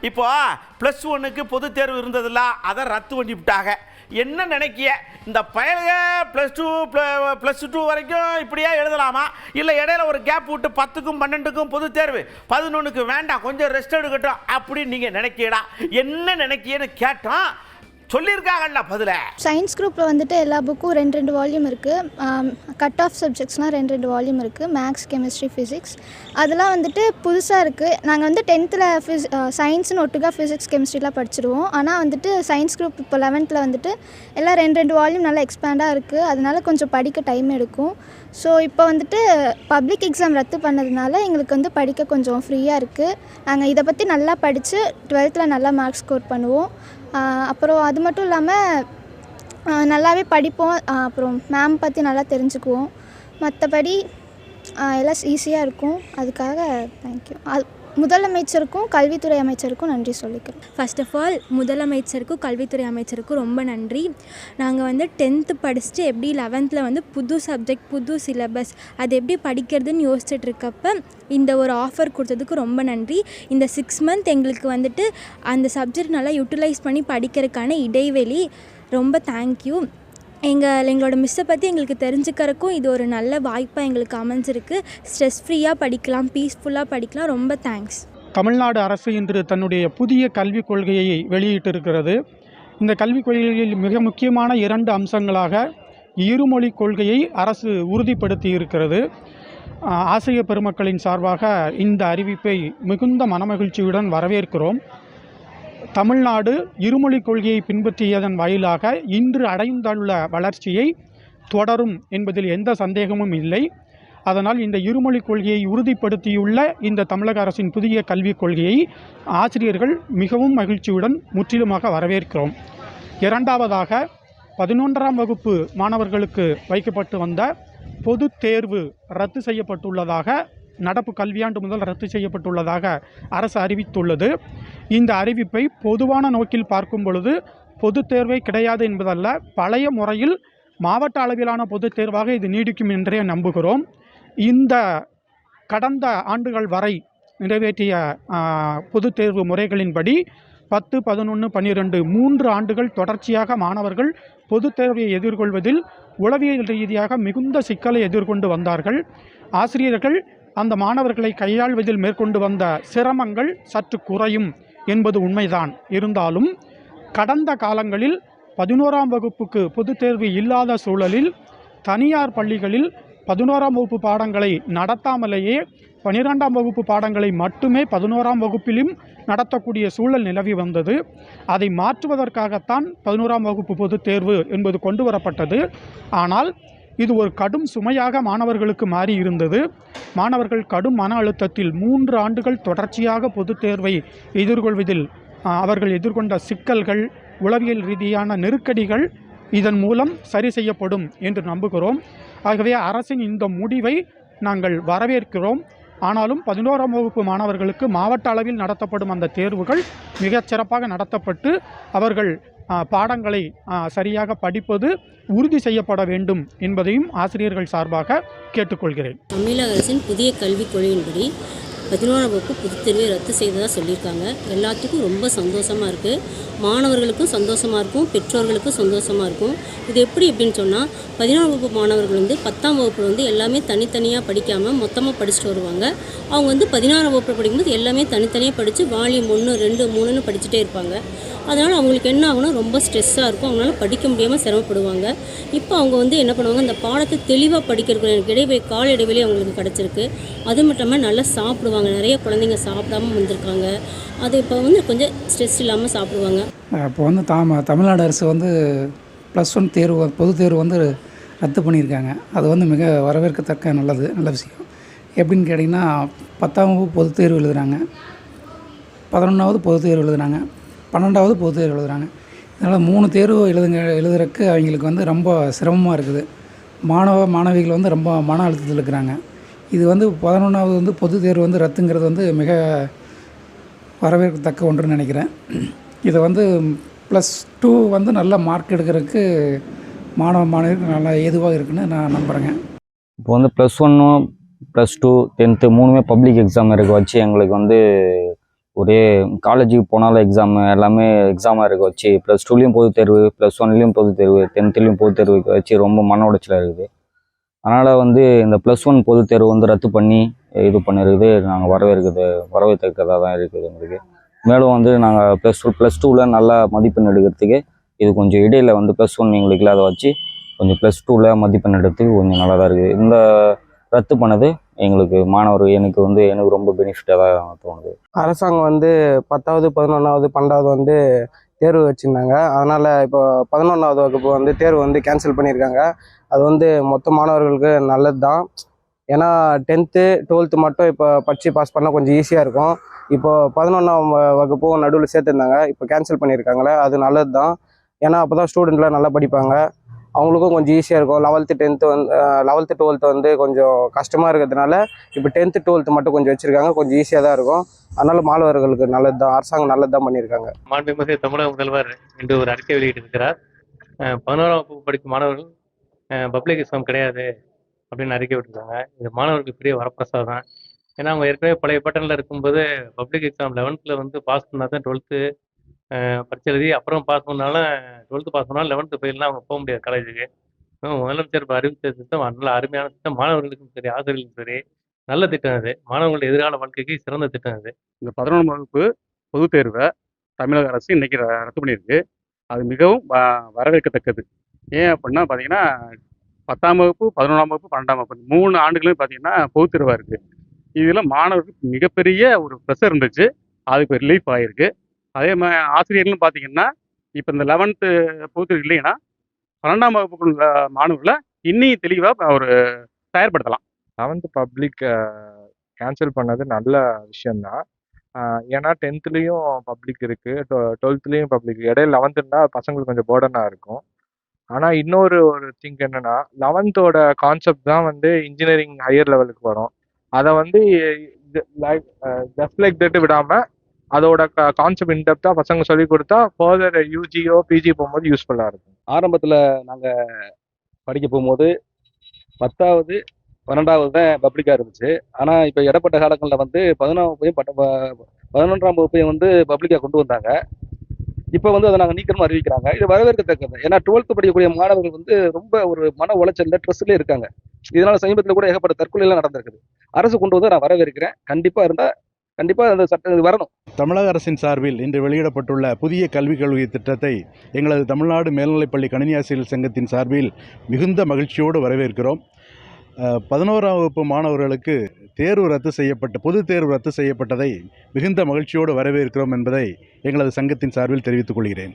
இப்போ +1க்கு பொது தேர்வு இருந்ததில்ல, அதை ரத்து பண்ணி விட்டாங்க. என்ன நினைக்கிய, இந்த பையனுங்க +2 வரைக்கும் இப்படியே எழுதலாமா, இல்லை இடையில ஒரு கேப் விட்டு 10க்கும் 12க்கும் பொது தேர்வு, 11க்கு வேண்டாம் கொஞ்சம் ரெஸ்ட் எடுக்கட்டும் அப்படின்னு நீங்கள் நினைக்கிடா, என்ன நினைக்கியன்னு கேட்டோம். சொல்லியிருக்காங்கல்ல பதில். சயின்ஸ் குரூப்பில் வந்துட்டு எல்லா புக்கும் 2 வால்யூம் இருக்குது. கட் ஆஃப் சப்ஜெக்ட்ஸ்னால் 2 வால்யூம் இருக்குது. மேக்ஸ், கெமிஸ்ட்ரி, ஃபிசிக்ஸ் அதெல்லாம் வந்துட்டு புதுசாக இருக்குது. நாங்கள் வந்து 10th சயின்ஸ்னு ஒட்டுக்காக ஃபிசிக்ஸ், கெமிஸ்ட்ரிலாம் படிச்சிடுவோம். ஆனால் வந்துட்டு சயின்ஸ் குரூப் இப்போ 11th வந்துட்டு எல்லாம் 2 வால்யூம் நல்லா எக்ஸ்பேண்டாக இருக்குது. அதனால கொஞ்சம் படிக்க டைம் எடுக்கும். ஸோ இப்போ வந்துட்டு பப்ளிக் எக்ஸாம் ரத்து பண்ணதுனால எங்களுக்கு வந்து படிக்க கொஞ்சம் ஃப்ரீயாக இருக்குது. நாங்கள் இதை பற்றி நல்லா படித்து 12th நல்லா மார்க்ஸ் ஸ்கோர் பண்ணுவோம். அப்புறம் அது மட்டும் இல்லாமல் நல்லாவே படிப்போம். அப்புறம் மேம் பற்றி நல்லா தெரிஞ்சுக்குவோம். மற்றபடி எல்லாம் ஈஸியாக இருக்கும். அதுக்காக தேங்க்யூ. முதலமைச்சருக்கும் கல்வித்துறை அமைச்சருக்கும் நன்றி சொல்லிக்கிறோம். ஃபர்ஸ்ட் ஆஃப் ஆல் முதலமைச்சருக்கும் கல்வித்துறை அமைச்சருக்கும் ரொம்ப நன்றி. நாங்கள் வந்து 10th படிச்சுட்டு எப்படி 11th வந்து புது சப்ஜெக்ட், புது சிலபஸ் அது எப்படி படிக்கிறதுன்னு யோசிச்சுட்டு இருக்கப்ப இந்த ஒரு ஆஃபர் கொடுத்ததுக்கு ரொம்ப நன்றி. இந்த 6 month எங்களுக்கு வந்துட்டு அந்த சப்ஜெக்ட் நல்லா யூட்டிலைஸ் பண்ணி படிக்கிறதுக்கான இடைவெளி ரொம்ப தேங்க்யூ. எங்களோட மிஸ்ஸை பற்றி எங்களுக்கு தெரிஞ்சுக்கிறதுக்கும் இது ஒரு நல்ல வாய்ப்பாக எங்களுக்கு அமைஞ்சிருக்கு. ஸ்ட்ரெஸ் ஃப்ரீயாக படிக்கலாம், பீஸ்ஃபுல்லாக படிக்கலாம். ரொம்ப தேங்க்ஸ். தமிழ்நாடு அரசு இன்று தன்னுடைய புதிய கல்விக் கொள்கையை வெளியிட்டிருக்கிறது. இந்த கல்விக் கொள்கையில் மிக முக்கியமான 2 அம்சங்களாக இருமொழி கொள்கையை அரசு உறுதிப்படுத்தி இருக்கிறது. ஆசிரியர் பெருமக்களின் சார்பாக இந்த அறிவிப்பை மிகுந்த மனமகிழ்ச்சியுடன் வரவேற்கிறோம். தமிழ்நாடு இருமொழி கொள்கையை பின்பற்றியதன் வாயிலாக இன்று அடைந்துள்ள வளர்ச்சியை தொடரும் என்பதில் எந்த சந்தேகமும் இல்லை. அதனால் இந்த இருமொழி கொள்கையை உறுதிப்படுத்தியுள்ள இந்த தமிழக அரசின் புதிய கல்விக் கொள்கையை ஆசிரியர்கள் மிகவும் மகிழ்ச்சியுடன் முற்றிலுமாக வரவேற்கிறோம். இரண்டாவதாக 11ஆம் வகுப்பு மாணவர்களுக்கு வைக்கப்பட்டு வந்த பொது தேர்வு ரத்து செய்யப்பட்டுள்ளதாக, நடப்பு கல்வியாண்டு முதல் ரத்து செய்யப்பட்டுள்ளதாக அரசு அறிவித்துள்ளது. இந்த அறிவிப்பை பொதுவான நோக்கில் பார்க்கும் பொழுது பொது தேர்வே கிடையாது என்பதல்ல, பழைய முறையில் மாவட்ட அளவிலான பொது தேர்வாக இது நீடிக்கும் என்றே நம்புகிறோம். இந்த கடந்த ஆண்டுகள் வரை நிறைவேற்றிய பொது தேர்வு முறைகளின்படி 10, 11, 12 3 ஆண்டுகள் தொடர்ச்சியாக மாணவர்கள் பொது தேர்வை எதிர்கொள்வதில் உளவியல் ரீதியாக மிகுந்த சிக்கலை எதிர்கொண்டு வந்தார்கள். ஆசிரியர்கள் அந்த மாணவர்களை கையாள்வதில் மேற்கொண்டு வந்த சிரமங்கள் சற்று குறையும் என்பது உண்மைதான். இருந்தாலும் கடந்த காலங்களில் 11ஆம் வகுப்புக்கு பொது தேர்வு இல்லாத சூழலில் தனியார் பள்ளிகளில் 11ஆம் வகுப்பு பாடங்களை நடத்தாமலேயே 12ஆம் வகுப்பு பாடங்களை மட்டுமே 11ஆம் வகுப்பிலும் நடத்தக்கூடிய சூழல் நிலவி வந்தது. அதை மாற்றுவதற்காகத்தான் 11ஆம் வகுப்பு பொது தேர்வு என்பது கொண்டு வரப்பட்டது. ஆனால் இது ஒரு கடும் சுமையாக மாணவர்களுக்கு மாறி இருந்தது. மாணவர்கள் கடும் மன அழுத்தத்தில் 3 ஆண்டுகள் தொடர்ச்சியாக பொது தேர்வை எதிர்கொள்வதில் அவர்கள் எதிர்கொண்ட சிக்கல்கள், உளவியல் ரீதியான நெருக்கடிகள் இதன் மூலம் சரி செய்யப்படும் என்று நம்புகிறோம். ஆகவே அரசின் இந்த முடிவை நாங்கள் வரவேற்கிறோம். ஆனாலும் 11ஆம் வகுப்பு மாணவர்களுக்கு மாவட்ட அளவில் நடத்தப்படும் அந்த தேர்வுகள் மிகச் சிறப்பாக நடத்தப்பட்டு அவர்கள் பாடங்களை சரியாக படிப்பது உறுதி செய்யப்பட வேண்டும் என்பதையும் ஆசிரியர்கள் சார்பாக கேட்டுக்கொள்கிறேன். தமிழக அரசின் புதிய கல்விக் கொள்கையின்படி 11ஆம் வகுப்பு பொதுத்தேர்வை ரத்து செய்ததாக சொல்லியிருக்காங்க. எல்லாத்துக்கும் ரொம்ப சந்தோஷமாக இருக்குது. மாணவர்களுக்கும் சந்தோஷமாக இருக்கும், பெற்றோர்களுக்கும் சந்தோஷமாக இருக்கும். இது எப்படி அப்படின்னு சொன்னால் 11ஆம் வகுப்பு மாணவர்கள் வந்து 10ஆம் வகுப்பில் வந்து எல்லாமே தனித்தனியாக படிக்காமல் மொத்தமாக படிச்சுட்டு வருவாங்க. அவங்க வந்து 16ஆம் வகுப்பில் படிக்கும்போது எல்லாமே தனித்தனியாக படித்து வால்யூம் 1, 2, 3ன்னு படிச்சுட்டே இருப்பாங்க. அதனால் அவங்களுக்கு என்ன ஆகுனா ரொம்ப ஸ்ட்ரெஸ்ஸாக இருக்கும். அவங்களால படிக்க முடியாமல் சிரமப்படுவாங்க. இப்போ அவங்க வந்து என்ன பண்ணுவாங்க, அந்த பாடத்தை தெளிவாக படிக்கிறதுக்கு கால இடைவெளி அவங்களுக்கு கிடச்சிருக்கு. அது மட்டும் இல்லாமல் நல்லா சாப்பிடுவாங்க. நிறைய குழந்தைங்க சாப்பிடாமல் வந்திருக்காங்க. அது இப்போ வந்து கொஞ்சம் ஸ்ட்ரெஸ் இல்லாமல் சாப்பிடுவாங்க. இப்போ வந்து தமிழ்நாடு அரசு வந்து +1 தேர்வு பொது தேர்வு வந்து ரத்து பண்ணியிருக்காங்க. அது வந்து மிக வரவேற்கத்தக்க நல்ல விஷயம். எப்படின்னு கேட்டிங்கன்னா 10ஆம் வகுப்பு பொது தேர்வு எழுதுகிறாங்க, 11ஆவது பொது தேர்வு எழுதுகிறாங்க, 12ஆவது பொது தேர்வு எழுதுகிறாங்க. இதனால் 3 தேர்வு எழுதுறதுக்கு அவங்களுக்கு வந்து ரொம்ப சிரமமாக இருக்குது. மாணவிகள் வந்து ரொம்ப மன அழுத்தத்தில் இருக்கிறாங்க. இது வந்து 11ஆவது வந்து பொது தேர்வு வந்து ரத்துங்கிறது வந்து மிக வரவேற்கத்தக்க ஒன்றுன்னு நினைக்கிறேன். இதை வந்து +2 வந்து நல்ல மார்க் எடுக்கிறதுக்கு மாணவிகளுக்கு நல்லா ஏதுவாக இருக்குன்னு நான் நம்புகிறேங்க. இப்போ வந்து +1, +2, 10th 3மே பப்ளிக் எக்ஸாம் இருக்க வச்சு எங்களுக்கு வந்து ஒரே காலேஜுக்கு போனாலும் எல்லாமே எக்ஸாமாக இருக்க வச்சு +2லேயும் பொதுத் தேர்வு, +1லேயும் பொதுத் தேர்வு, 10த்லேயும் பொதுத் தேர்வு வச்சு ரொம்ப மன உடைச்சலாக இருக்குது. அதனால் வந்து இந்த +1 பொதுத் தேர்வு வந்து ரத்து பண்ணி இது பண்ணிருக்குது நாங்கள் வரவேற்கத்தக்கதாக தான் இருக்குது எங்களுக்கு. மேலும் வந்து நாங்கள் +2வில் நல்ல மதிப்பெண் எடுக்கிறதுக்கு இது கொஞ்சம் இடையில் வந்து +1 எங்களுக்கு இல்லாத வச்சு கொஞ்சம் +2வில் மதிப்பெண் எடுக்கிறதுக்கு கொஞ்சம் நல்லா தான் இருக்குது. இந்த ரத்து பண்ணது எங்களுக்கு எனக்கு ரொம்ப பெனிஃபிட்டாக தான் தோணுது. அரசாங்கம் வந்து 10வது 11வது 12வது வந்து தேர்வு வச்சுருந்தாங்க. அதனால் இப்போ 11வது வகுப்பு வந்து தேர்வு வந்து கேன்சல் பண்ணியிருக்காங்க. அது வந்து மொத்த மாணவர்களுக்கு நல்லது தான். ஏன்னா 10th 12th மட்டும் இப்போ படித்து பாஸ் பண்ணால் கொஞ்சம் ஈஸியாக இருக்கும். இப்போ 11ஆம் வகுப்பும் நடுவில் சேர்த்துருந்தாங்க, இப்போ கேன்சல் பண்ணியிருக்காங்களே, அது நல்லது தான். ஏன்னா அப்போ தான் ஸ்டூடெண்ட்லாம் நல்லா படிப்பாங்க, அவங்களுக்கும் கொஞ்சம் ஈஸியாக இருக்கும். 11th 12th வந்து கொஞ்சம் கஷ்டமாக இருக்கிறதுனால இப்போ 10th 12th மட்டும் கொஞ்சம் வச்சுருக்காங்க, கொஞ்சம் ஈஸியாக தான் இருக்கும். அதனால் மாணவர்களுக்கு நல்லது தான், அரசாங்கம் நல்லது தான் பண்ணியிருக்காங்க. மாண்புமிகு தமிழக முதல்வர் இன்று ஒரு அறிக்கை வெளியிட்டிருக்கிறார். 11ஆம் வகுப்பு படிக்கும் மாணவர்கள் பப்ளிக் எக்ஸாம் கிடையாது அப்படின்னு அறிக்கை விட்டுருக்காங்க. இது மாணவர்களுக்கு பெரிய வரப்பிரசாதம். ஏன்னா அவங்க ஏற்கனவே பழைய பேட்டர்னில் இருக்கும்போது பப்ளிக் எக்ஸாம் 11th வந்து பாஸ் பண்ணால் தான் 12th பரிட்சை எழுதி அப்புறம் பாஸ் பண்ணாலும் 12th பாஸ் பண்ணாலும் 11th ஃபெயில்னால் அவங்க போக முடியாது காலேஜுக்கு. முதலமைச்சர் இப்போ அறிவித்த திட்டம் நல்ல அருமையான திட்டம். மாணவர்களுக்கும் சரி ஆசிரியர்களுக்கும் சரி நல்ல திட்டம் அது. மாணவர்களுடைய எதிர்கால வாழ்க்கைக்கு சிறந்த திட்டம் அது. இந்த 11ஆம் வகுப்பு பொதுத் தேர்வை தமிழக அரசு இன்றைக்கி ரத்து பண்ணியிருக்கு. அது மிகவும் வரவேற்கத்தக்கது. ஏன் அப்படின்னா பார்த்தீங்கன்னா 10ஆம் வகுப்பு 11ஆம் வகுப்பு 12ஆம் வகுப்பு 3 ஆண்டுகளும் பார்த்தீங்கன்னா பொதுத் தேர்வாக இருக்குது. இதில் மாணவர்களுக்கு மிகப்பெரிய ஒரு ப்ரெஷர் இருந்துச்சு, அதுக்கு ரிலீஃப் ஆகிருக்கு. அதே மாதிரி ஆசிரியர்களும் பார்த்தீங்கன்னா இப்போ இந்த 11th பொதுத் தேர்வு இல்லைன்னா 12ஆம் வகுப்புக்குள்ள மாணவர்களை இன்னும் தெளிவாக ஒரு தயார்படுத்தலாம். 11th பப்ளிக் கேன்சல் பண்ணது நல்ல விஷயந்தான். ஏன்னா 10த்லேயும் பப்ளிக் இருக்குது, 12த்லேயும் பப்ளிக். இடையில 11th பசங்களுக்கு கொஞ்சம் பேர்டனாக இருக்கும். ஆனால் இன்னொரு திங்க் என்னென்னா 11th கான்செப்ட் தான் வந்து இன்ஜினியரிங் ஹையர் லெவலுக்கு வரும். அதை வந்து ஜஸ்ட் லைக் தட் விடாமல் அதோட கான்செப்ட் இன்டெப்த்தாக பசங்க சொல்லி கொடுத்தா ஃபர்தர் யூஜியோ பிஜி போகும்போது யூஸ்ஃபுல்லாக இருக்கும். ஆரம்பத்தில் நாங்கள் படிக்க போகும்போது 10வது 12வது தான் பப்ளிக்காக இருந்துச்சு. ஆனால் இப்போ இடப்பட்ட காலங்களில் வந்து 11ஆம் வகுப்பையும் 11ஆம் வகுப்பையும் வந்து பப்ளிக்காக கொண்டு வந்தாங்க. இப்போ வந்து அதை நாங்கள் நீக்கமாக அறிவிக்கிறாங்க. இது வரவேற்கத்தக்கது. ஏன்னா 12th படிக்கக்கூடிய மாணவர்கள் வந்து ரொம்ப ஒரு மன உளைச்சலில் ஸ்ட்ரெஸ்லேயே இருக்காங்க. இதனால் சமீபத்தில் கூட ஏகப்பட்ட தற்கொலையெல்லாம் நடந்திருக்குது. அரசு கொண்டு வந்து நான் வரவேற்கிறேன். கண்டிப்பாக அந்த சட்டம் வரணும். தமிழக அரசின் சார்பில் இன்று வெளியிடப்பட்டுள்ள புதிய கல்விக் கொள்கை திட்டத்தை எங்களது தமிழ்நாடு மேல்நிலைப்பள்ளி கணினியாசிரியர் சங்கத்தின் சார்பில் மிகுந்த மகிழ்ச்சியோடு வரவேற்கிறோம். 11ஆம் வகுப்பு மாணவர்களுக்கு பொது தேர்வு ரத்து செய்யப்பட்டதை மிகுந்த மகிழ்ச்சியோடு வரவேற்கிறோம் என்பதை எங்களது சங்கத்தின் சார்பில் தெரிவித்துக் கொள்கிறேன்.